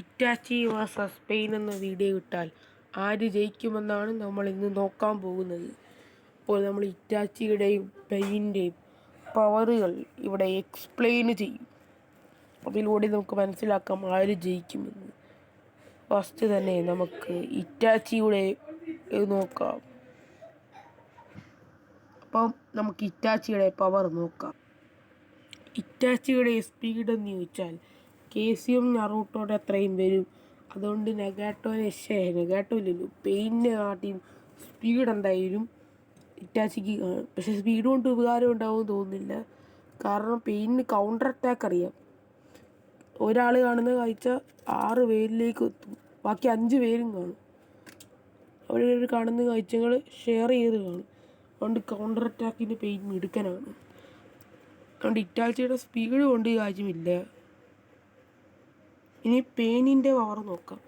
Itachi versus Spain എന്ന video ഇട്ടാൽ ആര് ജയിക്കുമെന്നാണ് നമ്മൾ ഇന്ന് നോക്കാൻ പോകുന്നത്. അപ്പോൾ നമ്മൾ ഇറ്റാച്ചിയുടെയും സ്പെയിൻ്റെയും പവറുകൾ ഇവിടെ എക്സ്പ്ലെയിൻ ചെയ്യും. അതിലൂടെ നമുക്ക് മനസ്സിലാക്കാം ആര് ജയിക്കുമെന്ന്. ഫസ്റ്റ് തന്നെ നമുക്ക് ഇറ്റാച്ചിയുടെ നോക്കാം. അപ്പം നമുക്ക് ഇറ്റാച്ചിയുടെ പവർ നോക്കാം. ഇറ്റാച്ചിയുടെ സ്പീഡ് എന്ന് ചോദിച്ചാൽ കേസിയും നറൂട്ടോയുടെ അത്രയും വരും. അതുകൊണ്ട് നെഗാട്ടോ ഇല്ലല്ലോ, പെയിനിനെ കാട്ടിയും സ്പീഡ് എന്തായാലും ഇറ്റാച്ചിക്ക് കാണും. പക്ഷേ സ്പീഡ് കൊണ്ട് ഉപകാരം ഉണ്ടാവും തോന്നുന്നില്ല. കാരണം പെയിനിന് കൗണ്ടർ അറ്റാക്ക് അറിയാം. ഒരാൾ കാണുന്ന കാഴ്ച 6 പേരിലേക്ക് എത്തും, ബാക്കി 5 പേരും കാണും. അവർ കാണുന്ന കാഴ്ചകൾ ഷെയർ ചെയ്ത് കാണും. അതുകൊണ്ട് കൗണ്ടർ അറ്റാക്കിന് പെയിൻ മിടുക്കനാണ്. അതുകൊണ്ട് ഇറ്റാച്ചിയുടെ സ്പീഡ് കൊണ്ട് കാര്യമില്ല. ഇനി പെയിനിൻ്റെ പവർ നോക്കാം.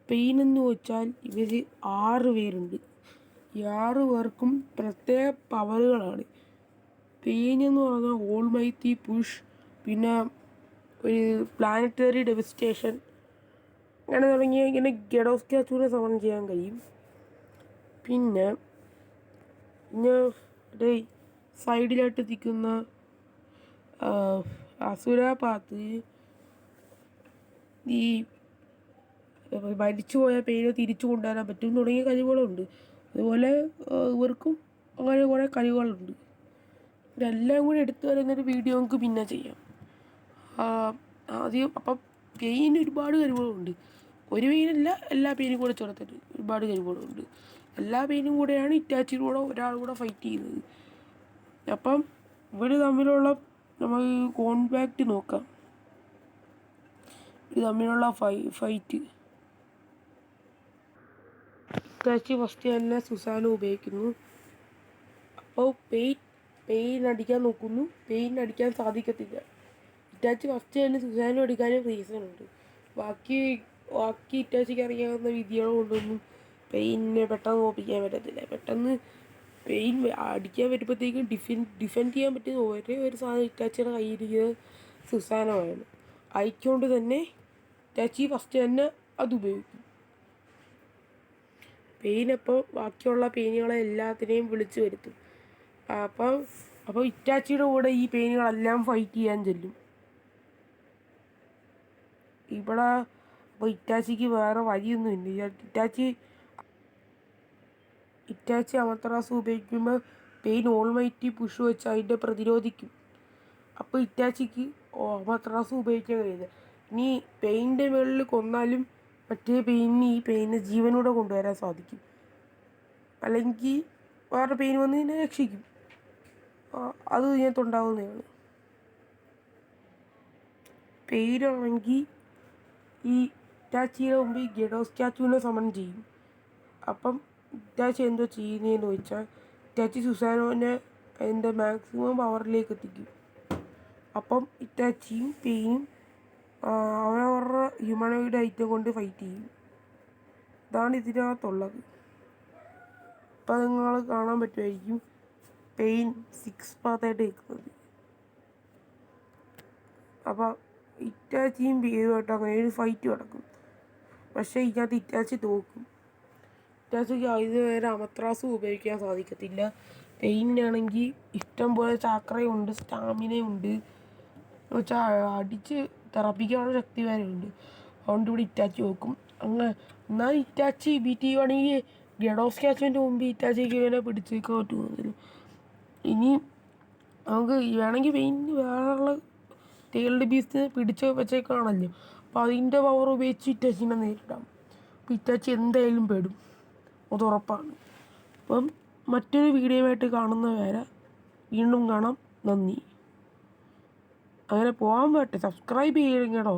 പെയിൻ എന്ന് വെച്ചാൽ ഇവർ 6 പേരുണ്ട്. ഈ 6 പേർക്കും പ്രത്യേക പവറുകളാണ്. പെയിൻ എന്ന് പറഞ്ഞാൽ ഓൾമൈറ്റി പുഷ്, പിന്നെ ഒരു പ്ലാനറ്ററി ഡെവസ്റ്റേഷൻ, അങ്ങനെ തുടങ്ങിയ ഇങ്ങനെ ഗഡോസ്കാച്ചൂനെ സമൺ ചെയ്യാൻ കഴിയും. പിന്നെ സൈഡിലായിട്ട് നിൽക്കുന്ന അസുരാപാത്ത് ഈ മരിച്ചുപോയ പേര് തിരിച്ചു കൊണ്ടുവരാൻ പറ്റും തുടങ്ങിയ കഴിവുകളുണ്ട്. അതുപോലെ ഇവർക്കും അങ്ങനെ കുറേ കഴിവുകളുണ്ട്. ഇതെല്ലാം കൂടി എടുത്തു വരുന്നൊരു വീഡിയോ നമുക്ക് പിന്നെ ചെയ്യാം. ആദ്യം അപ്പം പെയിന് ഒരുപാട് കഴിവുകളുണ്ട്. ഒരു പെയിനല്ല, എല്ലാ പെയിനും കൂടെ ചേർത്തിട്ട് ഒരുപാട് കഴിവുകളുണ്ട്. എല്ലാ പെയിനും കൂടെയാണ് ഇറ്റാച്ചിയിലൂടെ ഒരാൾ ഫൈറ്റ് ചെയ്യുന്നത്. അപ്പം ഇവർ തമ്മിലുള്ള നമുക്ക് കോൺടാക്റ്റ് നോക്കാം. ഇത് തമ്മിലുള്ള ഫൈറ്റ് ഇറ്റാച്ചി ഫസ്റ്റ് തന്നെ സുസാനോ ഉപയോഗിക്കുന്നു. അപ്പോൾ പെയിൻ അടിക്കാൻ നോക്കുന്നു. പെയിൻ അടിക്കാൻ സാധിക്കത്തില്ല. ഇറ്റാച്ചി ഫസ്റ്റ് തന്നെ സുസാനോ അടിക്കാനും റീസണുണ്ട്. ബാക്കി ഇറ്റാച്ചിക്ക് അറിയാവുന്ന വിദ്യകൾ കൊണ്ടൊന്നും പെയിനിനെ പെട്ടെന്ന് തോൽപ്പിക്കാൻ പറ്റത്തില്ല. പെട്ടെന്ന് പെയിൻ അടിക്കാൻ പറ്റുമ്പോഴത്തേക്കും ഡിഫെൻഡ് ചെയ്യാൻ പറ്റുന്ന ഒരേ ഒരു സാധനം ഇറ്റാച്ചിയുടെ കയ്യിരിക്കുന്നത് സുസാനോ ആണ്. അയച്ചുകൊണ്ട് തന്നെ ഇറ്റാച്ചി ഫസ്റ്റ് തന്നെ അത് ഉപയോഗിക്കും. പെയിനപ്പോൾ ബാക്കിയുള്ള പെയിനുകളെ എല്ലാത്തിനെയും വിളിച്ചു വരുത്തും. അപ്പോൾ ഇറ്റാച്ചിയുടെ കൂടെ ഈ പെയിനുകളെല്ലാം ഫൈറ്റ് ചെയ്യാൻ ചെല്ലും. ഇവിടെ അപ്പോൾ ഇറ്റാച്ചിക്ക് വേറെ വഴിയൊന്നുമില്ല. ഇറ്റാച്ചി അമത്രാസ് ഉപയോഗിക്കുമ്പോൾ പെയിൻ ഓൾമൈറ്റി പുഷ് വെച്ച് അതിൻ്റെ പ്രതിരോധിക്കും. അപ്പോൾ ഇറ്റാച്ചിക്ക് അമത്രാസ് ഉപയോഗിക്കാൻ കഴിയുന്നത്. ഇനി പെയിൻ്റെ മുകളിൽ കൊന്നാലും മറ്റേ ഈ പെയിനെ ജീവനോടെ കൊണ്ടുവരാൻ സാധിക്കും. അല്ലെങ്കിൽ വേറെ പെയിൻ വന്ന് ഇതിനെ രക്ഷിക്കും. അത് ഇതിനകത്തുണ്ടാവുന്നതാണ്. പെയിനാണെങ്കിൽ ഈ ഇറ്റാച്ചിയുടെ മുമ്പ് ഗഡോസ്കാച്ചൂനെ സമൺ ചെയ്യും. അപ്പം ഇറ്റാച്ചി എന്തോ ചെയ്യുന്നതെന്ന് വെച്ചാൽ ഇറ്റാച്ചി സുസാനോനെ അതിൻ്റെ മാക്സിമം പവറിലേക്ക് എത്തിക്കും. അപ്പം ഇറ്റാച്ചിയും പെയിനും അവരവരുടെ ഹ്യൂമനോയിഡ് ഐറ്റം കൊണ്ട് ഫൈറ്റ് ചെയ്യും. ഇതാണ് ഇതിനകത്തുള്ളത്. ഇപ്പം നിങ്ങൾ കാണാൻ പറ്റുമായിരിക്കും പെയിൻ 6 പാത്തായിട്ട് നിൽക്കുന്നത്. അപ്പം ഇറ്റാച്ചിയും പെയിനുമായിട്ട് അങ്ങനെ ഒരു ഫൈറ്റ് നടക്കും. പക്ഷേ ഇതിനകത്ത് ഇറ്റാച്ചി തോക്കും. ഇറ്റാച്ചിക്ക് ഇതുവരെ അമത്രാസും ഉപയോഗിക്കാൻ സാധിക്കത്തില്ല. പെയിനാണെങ്കിൽ ഇഷ്ടം പോലെ ചാക്രയുണ്ട്, സ്റ്റാമിനയുണ്ട്, എന്ന് വെച്ചാൽ അടിച്ച് തെറപ്പിക്കാനുള്ള ശക്തി വരെയുണ്ട്. അതുകൊണ്ട് ഇവിടെ ഇറ്റാച്ചി നോക്കും. എന്നാൽ ഇറ്റാച്ചി ബീറ്റ് ചെയ്യുവാണെങ്കിൽ ഗഡോസ്കാച്ചുവിൻ്റെ മുമ്പ് ഇറ്റാച്ചിക്ക് ഇവനെ പിടിച്ചേക്കാൻ പറ്റുമെന്നില്ല. ഇനി നമുക്ക് വേണമെങ്കിൽ പെയിന് വേറെയുള്ള ടേൾഡ് ബീസ്റ്റിനെ പിടിച്ച് വെച്ചേക്കാണല്ലോ. അപ്പോൾ അതിൻ്റെ പവർ ഉപയോഗിച്ച് ഇറ്റാച്ചിനെ നേരിടാം. അപ്പോൾ ഇറ്റാച്ചി എന്തായാലും പെടും, അത് ഉറപ്പാണ്. അപ്പം മറ്റൊരു വീഡിയോയുമായിട്ട് കാണുന്നവരെ വീണ്ടും കാണാം. നന്ദി. അങ്ങനെ പോകാൻ പറ്റേ, സബ്സ്ക്രൈബ് ചെയ്യണം കേട്ടോ.